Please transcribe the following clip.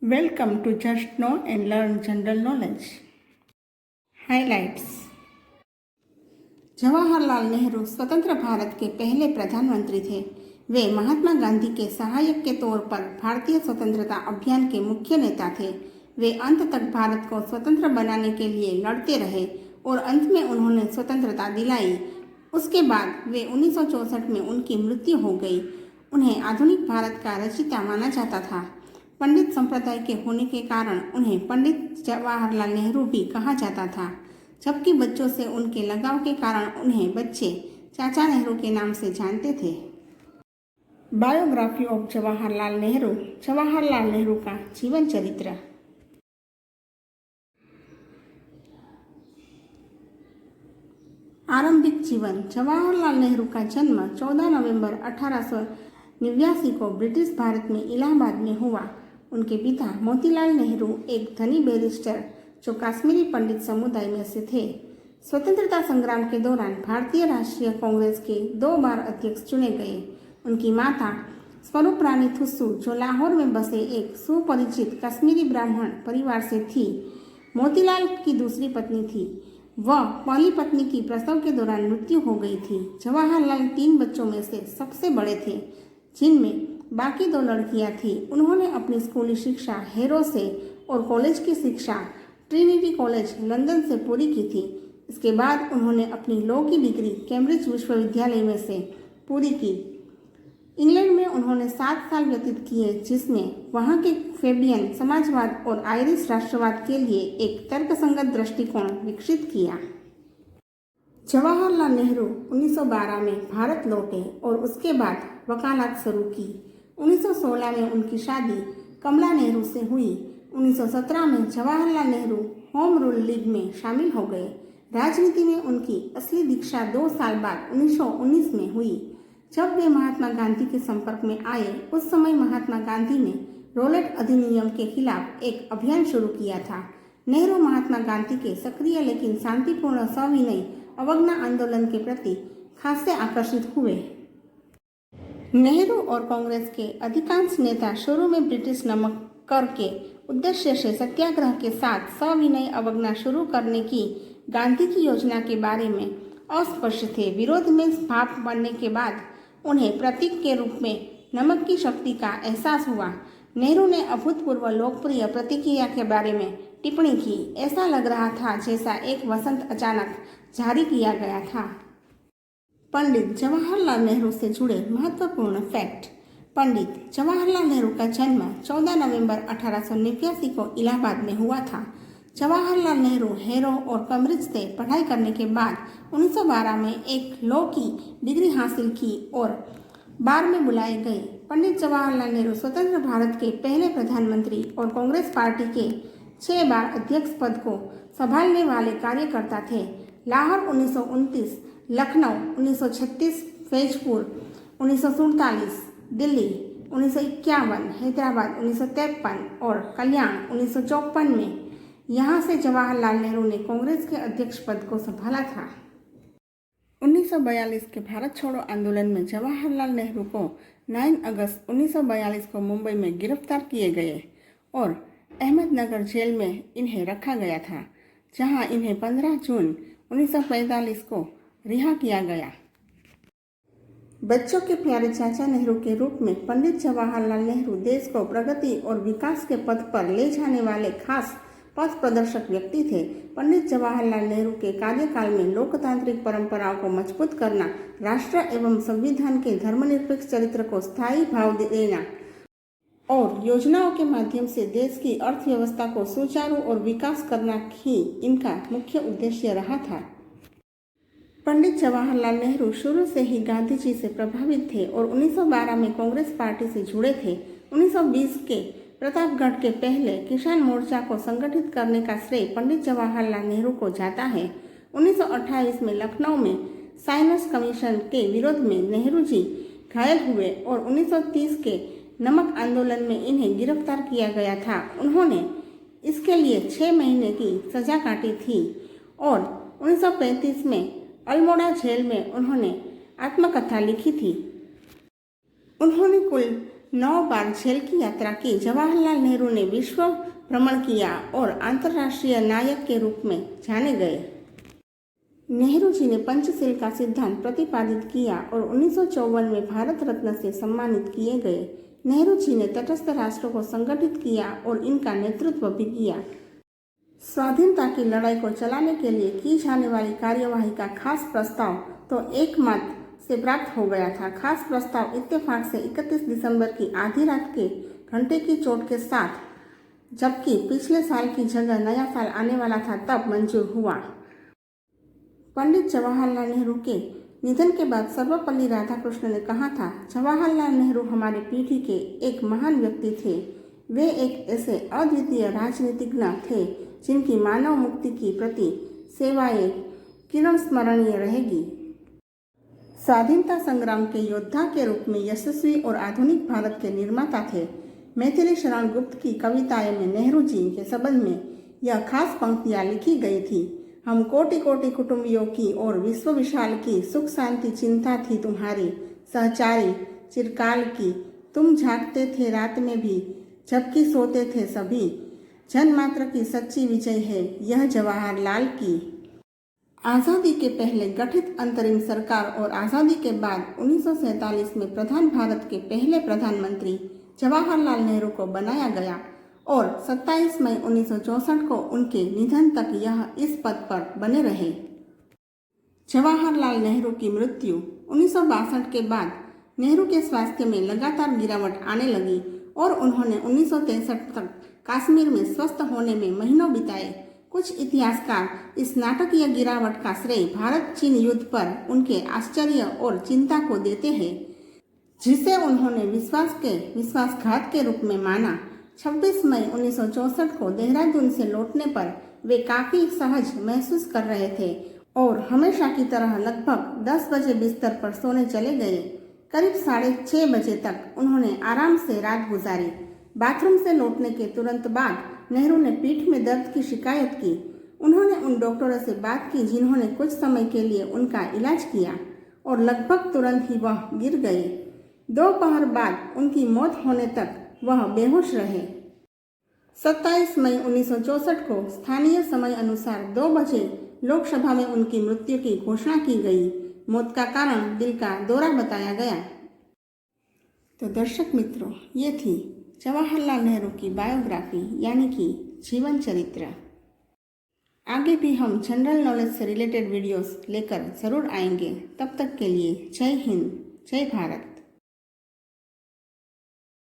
Welcome to Just Know and Learn General Knowledge. Highlights. Jawaharlal Nehru स्वतंत्र भारत के पहले प्रधानमंत्री थे। वे महात्मा गांधी के सहायक के तौर पर भारतीय स्वतंत्रता अभियान के मुख्य नेता थे। वे अंत तक भारत को स्वतंत्र बनाने के लिए लड़ते रहे और अंत में उन्होंने स्वतंत्रता दिलाई। उसके बाद वे 1964 में उनकी मृत्यु हो गई। उन्हें आधुनिक भारत का रचयिता माना जाता था। पंडित संप्रदाय के होने के कारण उन्हें पंडित जवाहरलाल नेहरू भी कहा जाता था, जबकि बच्चों से उनके लगाव के कारण उन्हें बच्चे चाचा नेहरू के नाम से जानते थे। Biography of Jawaharlal Nehru. जवाहरलाल नेहरू का जीवन चरित्र। आरंभिक जीवन। जवाहरलाल नेहरू का जन्म 14 नवंबर 1889 को ब्रिटिश भारत में इलाहाबाद में हुआ। उनके पिता मोतीलाल नेहरू एक धनी बैरिस्टर जो कश्मीरी पंडित समुदाय में से थे। स्वतंत्रता संग्राम के दौरान भारतीय राष्ट्रीय कांग्रेस के 2 बार अध्यक्ष चुने गए। उनकी माता स्वरूप रानी थुस्सू जो लाहौर में बसे एक सुपरिचित कश्मीरी ब्राह्मण परिवार से थी, मोतीलाल की दूसरी पत्नी थी। वह पहली पत्नी की प्रसव के दौरान मृत्यु हो गई थी। जवाहरलाल 3 बच्चों में से सबसे बड़े थे, जिनमें बाकी 2 लड़कियां थीं। उन्होंने अपनी स्कूली शिक्षा हैरो से और कॉलेज की शिक्षा ट्रिनिटी कॉलेज लंदन से पूरी की थी। इसके बाद उन्होंने अपनी लॉ की डिग्री कैम्ब्रिज विश्वविद्यालय में से पूरी की। इंग्लैंड में उन्होंने 7 साल व्यतीत किए, जिसमें वहां के फेबियन समाजवाद और आयरिश राष्ट्रवाद के लिए एक तर्कसंगत दृष्टिकोण विकसित किया। जवाहरलाल नेहरू 1912 में भारत लौटे और उसके बाद वकालत शुरू की। 1916 में उनकी शादी कमला नेहरू से हुई। 1917 में Jawaharlal Nehru home rule league में शामिल हो गए। राजनीति में उनकी असली दीक्षा 2 साल बाद 1919 में हुई, जब वे महात्मा गांधी के संपर्क में आए। उस समय महात्मा गांधी ने रॉलेट अधिनियम के खिलाफ एक अभियान शुरू किया था। नेहरू महात्मा गांधी के सक्रिय लेकिन शांतिपूर्ण सविनय अवज्ञा आंदोलन के प्रति खासे आकर्षित हुए। नेहरू और कांग्रेस के अधिकांश नेता शुरू में ब्रिटिश नमक कर के उद्देश्य से सत्याग्रह के साथ सविनय अवज्ञा शुरू करने की गांधी की योजना के बारे में अस्पष्ट थे। विरोध में भाप बनने के बाद उन्हें प्रतीक के रूप में नमक की शक्ति का एहसास हुआ। नेहरू ने अभूतपूर्व लोकप्रिय प्रतिक्रिया के बारे में टिप्पणी की। ऐसा लग रहा था जैसा एक वसंत अचानक जारी किया गया था। पंडित जवाहरलाल नेहरू से जुड़े महत्वपूर्ण फैक्ट। पंडित जवाहरलाल नेहरू का जन्म 14 नवंबर 1889 को इलाहाबाद में हुआ था। जवाहरलाल नेहरू हैरो और कैम्ब्रिज से पढ़ाई करने के बाद 1912 में एक लॉ की डिग्री हासिल की और बार में बुलाए गए। पंडित जवाहरलाल नेहरू स्वतंत्र भारत के पहले प्रधानमंत्री और कांग्रेस पार्टी के 6 बार अध्यक्ष पद को संभालने वाले कार्यकर्ता थे। लाहौर 1929, लखनऊ 1936, फैजपुर 1947, दिल्ली 1951, हैदराबाद 1953 और कल्याण 1954 में यहाँ से जवाहरलाल नेहरू ने कांग्रेस के अध्यक्ष पद को संभाला था। 1942 के भारत छोड़ो आंदोलन में जवाहरलाल नेहरू को 9 अगस्त 1942 को मुंबई में गिरफ्तार किए गए और अहमदनगर जेल में इन्हें रखा गया था, जहां इन्हें 15 जून 1945 को रिहा किया गया। बच्चों के प्यारे चाचा नेहरू के रूप में पंडित जवाहरलाल नेहरू देश को प्रगति और विकास के पथ पर ले जाने वाले खास पथ प्रदर्शक व्यक्ति थे। पंडित जवाहरलाल नेहरू के कार्यकाल में लोकतांत्रिक परंपराओं को मजबूत करना, राष्ट्र एवं संविधान के धर्मनिरपेक्ष चरित्र को स्थायी भाव देना और योजनाओं के माध्यम से देश की अर्थव्यवस्था को सुचारू और विकास करना ही इनका मुख्य उद्देश्य रहा था। पंडित जवाहरलाल नेहरू शुरू से ही गांधी जी से प्रभावित थे और 1912 में कांग्रेस पार्टी से जुड़े थे। 1920 के प्रतापगढ़ के पहले किसान मोर्चा को संगठित करने का श्रेय पंडित जवाहरलाल नेहरू को जाता है। 1928 में लखनऊ में साइमस कमीशन के विरोध में नेहरू जी घायल हुए और 1930 के नमक आंदोलन में इन्हें गिरफ्तार किया गया था। उन्होंने इसके लिए 6 महीने की सजा काटी थी और 1935 में अल्मोड़ा जेल में उन्होंने आत्मकथा लिखी थी। उन्होंने कुल 9 बार जेल की यात्रा की जवाहरलाल नेहरू ने विश्व भ्रमण किया और अंतर्राष्ट्रीय नायक के रूप में जाने गए। नेहरू जी ने पंचशील का सिद्धांत प्रतिपादित किया और 1954 में भारत रत्न से सम्मानित किए गए। नेहरू जी ने तटस्थ राष्ट्रों को संगठित किया और इनका नेतृत्व भी किया। स्वाधीनता की लड़ाई को चलाने के लिए की जाने वाली कार्यवाही का खास प्रस्ताव तो एक मत से प्राप्त हो गया था। खास प्रस्ताव इत्तेफाक से 31 दिसंबर की आधी रात के घंटे की चोट के साथ, जबकि पिछले साल की जगह नया साल आने वाला था, तब मंजूर हुआ। पंडित जवाहरलाल नेहरू के निधन के बाद सर्वपल्ली राधाकृष्णन ने कहा था, जवाहरलाल नेहरू हमारी पीढ़ी के एक महान व्यक्ति थे। वे एक ऐसे अद्वितीय राजनीतिज्ञ थे जिनकी मानव मुक्ति की प्रति सेवाएं किरण स्मरणीय रहेगी। स्वाधीनता संग्राम के योद्धा के रूप में यशस्वी और आधुनिक भारत के निर्माता थे। मैथिली शरण गुप्त की कविताएं में नेहरू जी के संबंध में यह खास पंक्तियां लिखी गई थी। हम कोटि कोटि कुटुंबियों की और विश्व विशाल की सुख शांति चिंता थी तुम्हारी सहचारी चिरकाल की। तुम जागते थे रात में भी जबकि सोते थे सभी। जनमात्र की सच्ची विजय है यह जवाहरलाल की। आज़ादी के पहले गठित अंतरिम सरकार और आज़ादी के बाद 1947 में प्रधान भारत के पहले प्रधानमंत्री जवाहरलाल नेहरू को बनाया गया और 27 मई 1964 को उनके निधन तक यह इस पद पर बने रहे। जवाहरलाल नेहरू की मृत्यु 1962 के बाद नेहरू के स्वास्थ्य में लगातार गिरावट आने लगी और उन्होंने 1963 तक कश्मीर में स्वस्थ होने में महीनों बिताए। कुछ इतिहासकार इस नाटकीय गिरावट का श्रेय भारत चीन युद्ध पर उनके आश्चर्य और चिंता को देते हैं, जिसे उन्होंने विश्वासघात के रूप में माना। 26 मई 1964 को देहरादून से लौटने पर वे काफी सहज महसूस कर रहे थे और हमेशा की तरह लगभग 10 बजे बिस्तर पर सोने चले गए। करीब 6:30 बजे तक उन्होंने आराम से रात गुजारी। बाथरूम से लौटने के तुरंत बाद नेहरू ने पीठ में दर्द की शिकायत की। उन्होंने उन डॉक्टरों से बात की जिन्होंने कुछ समय के लिए उनका इलाज किया और लगभग तुरंत ही वह गिर गए। दोपहर बाद उनकी मौत होने तक वह बेहोश रहे। 27 मई 1964 को स्थानीय समय अनुसार 2 बजे लोकसभा में उनकी मृत्यु की घोषणा की गई। मौत का कारण दिल का दौरा बताया गया। तो दर्शक मित्रों, ये थी जवाहरलाल नेहरू की बायोग्राफी यानी कि जीवन चरित्र। आगे भी हम जनरल नॉलेज से रिलेटेड वीडियोस लेकर ज़रूर आएंगे। तब तक के लिए जय हिंद, जय भारत।